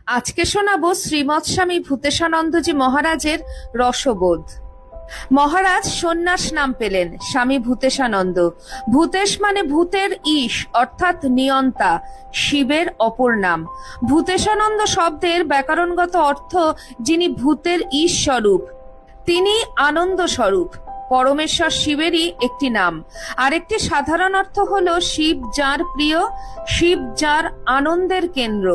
আজকে শোনাবো শ্রীমৎ স্বামী ভূতেশানন্দজি মহারাজের রসবোধ। মহারাজ সন্ন্যাস নাম পেলেন স্বামী ভূতেশানন্দ। ভূতেশ মানে ভূতের ঈশ অর্থাৎ নিয়ন্তা, শিবের অপর নাম। ভূতেশানন্দ শব্দের ব্যাকরণগত অর্থ যিনি ভূতের ঈশ স্বরূপ, তিনি আনন্দ স্বরূপ। পরমেশ্বর শিবেরই একটি নাম। আরেকটি সাধারণ অর্থ হলো শিব যার প্রিয়, শিব যার আনন্দের কেন্দ্র।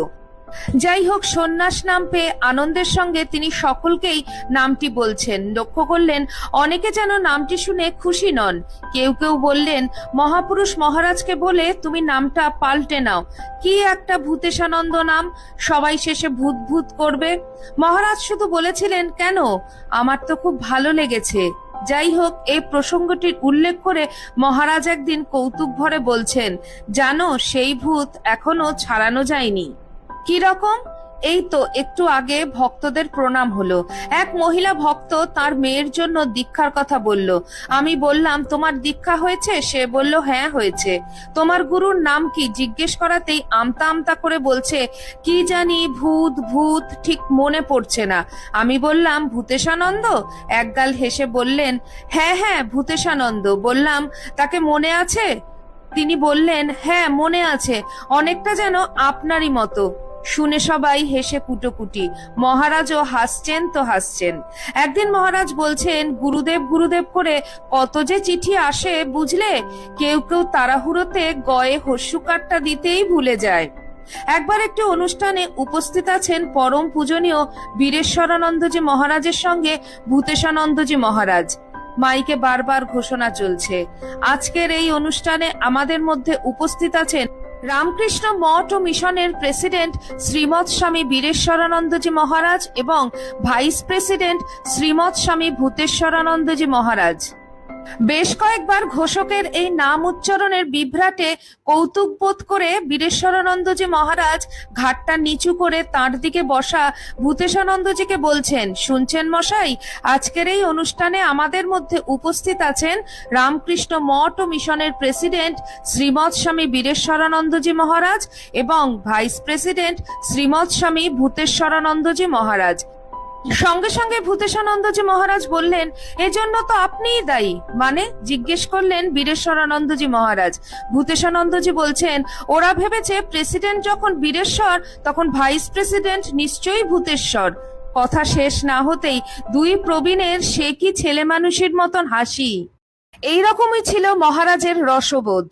যাই হোক, সন্ন্যাস নাম পেয়ে আনন্দের সঙ্গে তিনি সকলকেই নামটি বলছেন। লক্ষ্য করলেন অনেকে যেন নামটি শুনে খুশি নন। কেউ কেউ বললেন, মহাপুরুষ মহারাজকে বলে তুমি নামটা পাল্টে নাও, কি একটা ভূতেশানন্দ নাম, সবাই শেষে ভূত ভূত করবে। মহারাজ শুধু বলেছিলেন, কেন, আমার তো খুব ভালো লেগেছে। যাই হোক, এই প্রসঙ্গটির উল্লেখ করে মহারাজ একদিন কৌতুক ভরে বলছেন, জানো সেই ভূত এখনো ছাড়ানো যায়নি। কি রকম? এই তো একটু আগে ভক্তদের প্রণাম হলো। এক মহিলা ভক্ত তার মেয়ের জন্য দীক্ষার কথা বলল। আমি বললাম, তোমার দীক্ষা হয়েছে? সে বলল, হ্যাঁ হয়েছে। তোমার গুরুর নাম কি জিজ্ঞেস করাতেই আমতা আমতা করে বলছে, কি জানি ভূত ভূত, ঠিক মনে পড়ছে না। আমি বললাম, ভূতেশানন্দ? একগাল হেসে বললেন, হ্যাঁ হ্যাঁ ভূতেশানন্দ। বললাম, তাকে মনে আছে? তিনি বললেন, হ্যাঁ মনে আছে, অনেকটা যেন আপনারই মতো। শুনে সবাই হেসে কুটোকুটি। মহারাজও হাসছেন তো হাসছেন। একদিন মহারাজ বলছেন, গুরুদেব গুরুদেব করে কত যে চিঠি আসে বুঝলে, কেউ কেউ তাড়াহুড়োতে গয়ে হস্যুকারটা দিতেই ভুলে যায়। একবার একটি অনুষ্ঠানে উপস্থিত আছেন পরম পূজনীয় বীরেশ্বরানন্দজি মহারাজের সঙ্গে ভূতেশানন্দজি মহারাজ। মাইকে বারবার ঘোষণা চলছে, আজকের এই অনুষ্ঠানে আমাদের মধ্যে উপস্থিত আছেন রামকৃষ্ণ মঠ ও মিশনের প্রেসিডেন্ট শ্রীমৎ স্বামী বীরেশ্বরানন্দজি মহারাজ এবং ভাইস প্রেসিডেন্ট শ্রীমৎ স্বামী ভূতেশ্বরানন্দজি মহারাজ। বেশ কয়েকবার ঘোষকের এই নাম উচ্চারণের বিভ্রাটে কৌতুক বোধ করে বীরেশ্বরানন্দজি মহারাজ ঘাটটা নিচু করে তাঁর দিকে বসা ভূতেশানন্দজিকে বলছেন, শুনছেন মশাই, আজকের এই অনুষ্ঠানে আমাদের মধ্যে উপস্থিত আছেন রামকৃষ্ণ মঠ ও মিশনের প্রেসিডেন্ট শ্রীমৎ স্বামী বীরেশ্বরানন্দজি মহারাজ এবং ভাইস প্রেসিডেন্ট শ্রীমৎ স্বামী ভূতেশ্বরানন্দজি মহারাজ। সঙ্গে সঙ্গে ভূতেশানন্দজি মহারাজ বললেন, এজন্য তো আপনিই দায়ী। মানে? জিজ্ঞেস করলেন বীরেশ্বরানন্দজি মহারাজ। ভূতেশানন্দজি বলছেন, ওরা ভেবেছে প্রেসিডেন্ট যখন বীরেশ্বর তখন ভাইস প্রেসিডেন্ট নিশ্চয়ই ভূতেশ্বর। কথা শেষ না হতেই দুই প্রবীণের সে কি ছেলে মানুষের মতন হাসি। এইরকমই ছিল মহারাজের রসবোধ।